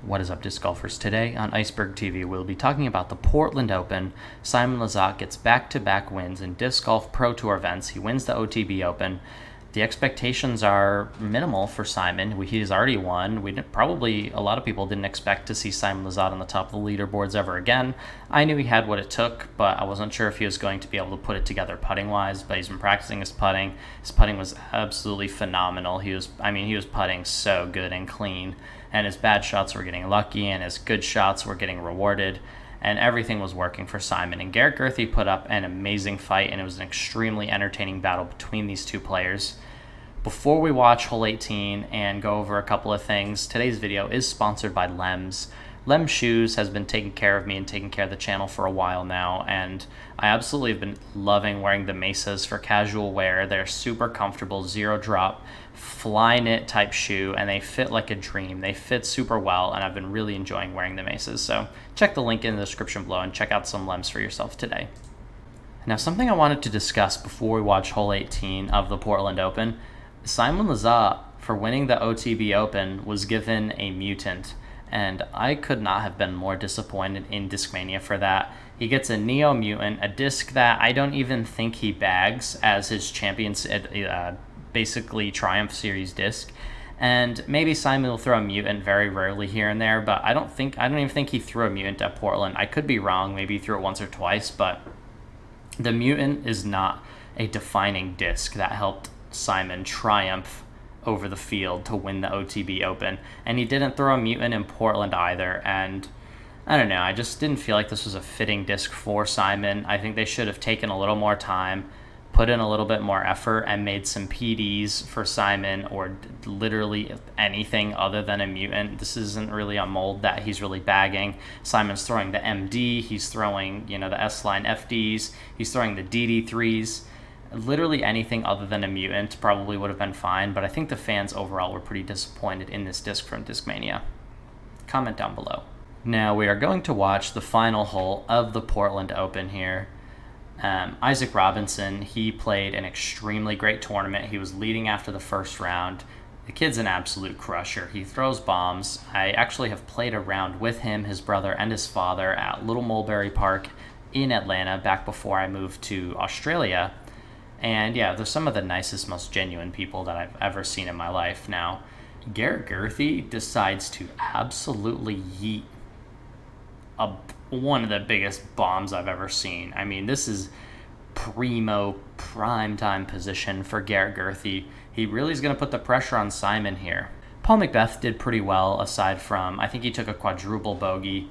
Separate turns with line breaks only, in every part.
What is up, disc golfers? Today on Iceberg TV, we'll be talking about the Portland Open. Simon Lizotte gets back-to-back wins in disc golf pro tour events. He wins the OTB Open. The expectations are minimal for Simon. He has already won. Probably a lot of people didn't expect to see Simon Lizotte on the top of the leaderboards ever again. I knew he had what it took, but I wasn't sure if he was going to be able to put it together putting-wise. But he's been practicing his putting. His putting was absolutely phenomenal. He was putting so good and clean. And his bad shots were getting lucky, and his good shots were getting rewarded, and everything was working for Simon. And Garrett Gerthy put up an amazing fight, and it was an extremely entertaining battle between these two players. Before we watch hole 18 and go over a couple of things, today's video is sponsored by Lems. Lems Shoes has been taking care of me and taking care of the channel for a while now, and I absolutely have been loving wearing the Mesas for casual wear. They're super comfortable, zero drop, fly knit type shoe, and they fit like a dream. They fit super well, and I've been really enjoying wearing the Mesas. So check the link in the description below and check out some Lems for yourself today. Now, something I wanted to discuss before we watch hole 18 of the Portland Open, Simon Lizotte, for winning the OTB Open, was given a mutant. And I could not have been more disappointed in Discmania for that. He gets a Neo Mutant, a disc that I don't even think he bags as his Champions, basically Triumph Series disc. And maybe Simon will throw a Mutant very rarely here and there, but I don't even think he threw a Mutant at Portland. I could be wrong, maybe he threw it once or twice, but the Mutant is not a defining disc that helped Simon triumph over the field to win the OTB Open. And he didn't throw a Mutant in Portland either, and I don't know, I just didn't feel like this was a fitting disc for Simon. I think they should have taken a little more time, put in a little bit more effort, and made some PDs for Simon, or literally anything other than a Mutant. This isn't really a mold that he's really bagging. Simon's throwing the MD, he's throwing, the S-Line FDs, he's throwing the DD3s. Literally anything other than a Mutant probably would have been fine, but I think the fans overall were pretty disappointed in this disc from Discmania. Comment down below. Now we are going to watch the final hole of the Portland Open here. Isaac Robinson, he played an extremely great tournament. He was leading after the first round. The kid's an absolute crusher. He throws bombs. I actually have played a round with him, his brother, and his father at Little Mulberry Park in Atlanta back before I moved to Australia. And yeah, they're some of the nicest, most genuine people that I've ever seen in my life. Now, Garrett Gerthy decides to absolutely yeet one of the biggest bombs I've ever seen. I mean, this is prime time position for Garrett Gerthy. He really is going to put the pressure on Simon here. Paul Macbeth did pretty well, aside from, I think he took a quadruple bogey.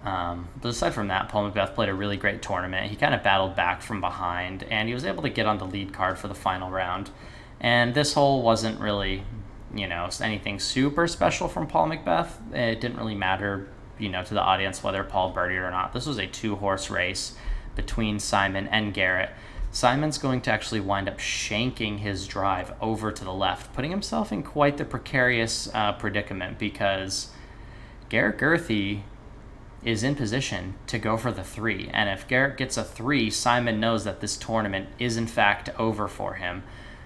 But aside from that, Paul Macbeth played a really great tournament. He kind of battled back from behind, and he was able to get on the lead card for the final round. And this hole wasn't really, anything super special from Paul Macbeth. It didn't really matter, to the audience whether Paul birdied or not. This was a two-horse race between Simon and Garrett. Simon's going to actually wind up shanking his drive over to the left, putting himself in quite the precarious predicament, because Garrett Gerthy is in position to go for the 3. And if Garrett gets a 3, Simon knows that this tournament is in fact over for him.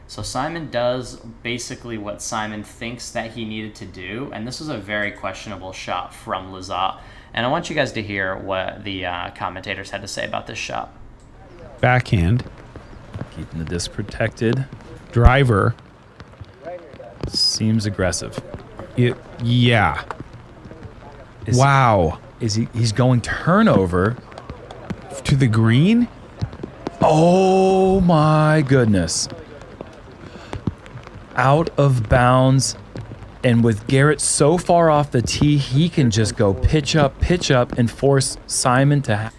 So Simon does basically what Simon thinks that he needed to do, and this was a very questionable shot from Lizotte. And I want you guys to hear what the commentators had to say about this shot.
Backhand, keeping the disc protected. Driver seems aggressive. Yeah. Wow. He's going turnover to the green? Oh my goodness. Out of bounds. And with Garrett so far off the tee, he can just go pitch up, and force Simon to...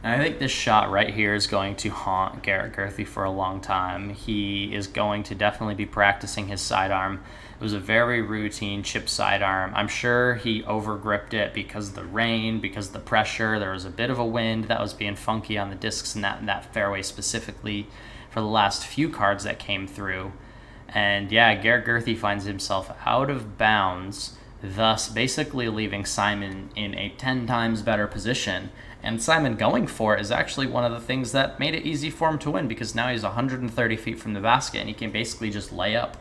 And I think this shot right here is going to haunt Garrett Gerthy for a long time. He is going to definitely be practicing his sidearm. It was a very routine chip sidearm. I'm sure he overgripped it because of the rain, because of the pressure. There was a bit of a wind that was being funky on the discs in that fairway specifically for the last few cards that came through. And yeah, Garrett Gerthy finds himself out of bounds, thus basically leaving Simon in a 10 times better position. And Simon going for it is actually one of the things that made it easy for him to win, because now he's 130 feet from the basket and he can basically just lay up.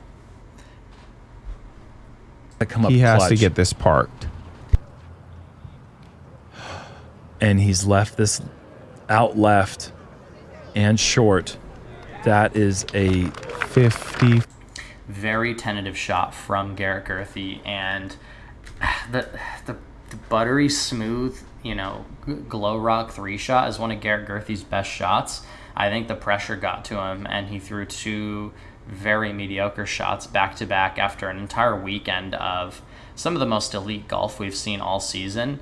He has to get this parked. and he's left this out left and short. That is a 50.
Very tentative shot from Garrett Gerthy, and the buttery smooth, glow rock 3 shot is one of Garrett Gerthy's best shots. I think the pressure got to him, and he threw 2 very mediocre shots back to back after an entire weekend of some of the most elite golf we've seen all season.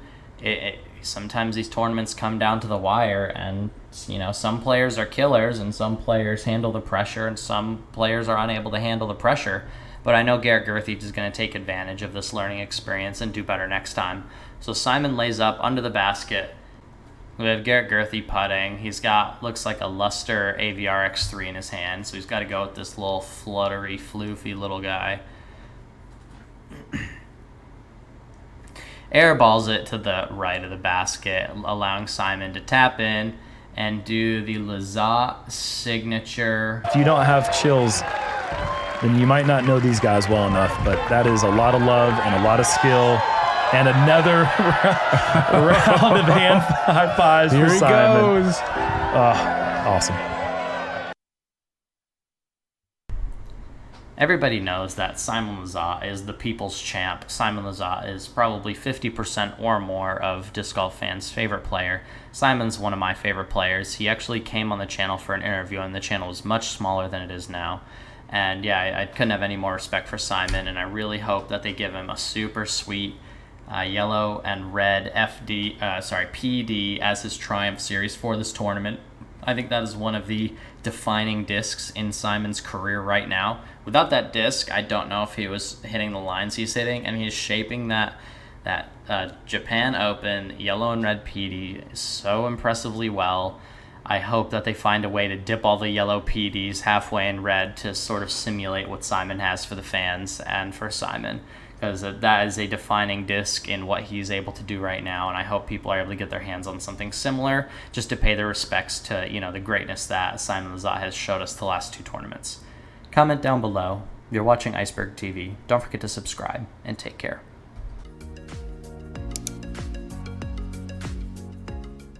Sometimes these tournaments come down to the wire, and some players are killers and some players handle the pressure and some players are unable to handle the pressure. But I know Garrett Gerthy is going to take advantage of this learning experience and do better next time. So Simon lays up under the basket. We have Garrett Gerthy putting. He's got, looks like a Luster AVR X3 in his hand, so he's got to go with this little fluttery, floofy little guy. Airballs it to the right of the basket, allowing Simon to tap in and do the Lizotte signature.
If you don't have chills, then you might not know these guys well enough, but that is a lot of love and a lot of skill. And another round of hand high fives for Simon. Here he goes. Awesome.
Everybody knows that Simon Lizotte is the people's champ. Simon Lizotte is probably 50% or more of disc golf fans' favorite player. Simon's one of my favorite players. He actually came on the channel for an interview, and the channel was much smaller than it is now. And yeah, I couldn't have any more respect for Simon, and I really hope that they give him a super sweet yellow and red PD as his Triumph Series for this tournament. I think that is one of the defining discs in Simon's career right now. Without that disc, I don't know if he was hitting the lines he's hitting, and he's shaping that Japan Open yellow and red PD so impressively well. I hope that they find a way to dip all the yellow PDs halfway in red to sort of simulate what Simon has for the fans and for Simon, because that is a defining disc in what he's able to do right now, and I hope people are able to get their hands on something similar just to pay their respects to the greatness that Simon Lizotte has showed us the last 2 tournaments. Comment down below. You're watching Iceberg TV. Don't forget to subscribe, and take care.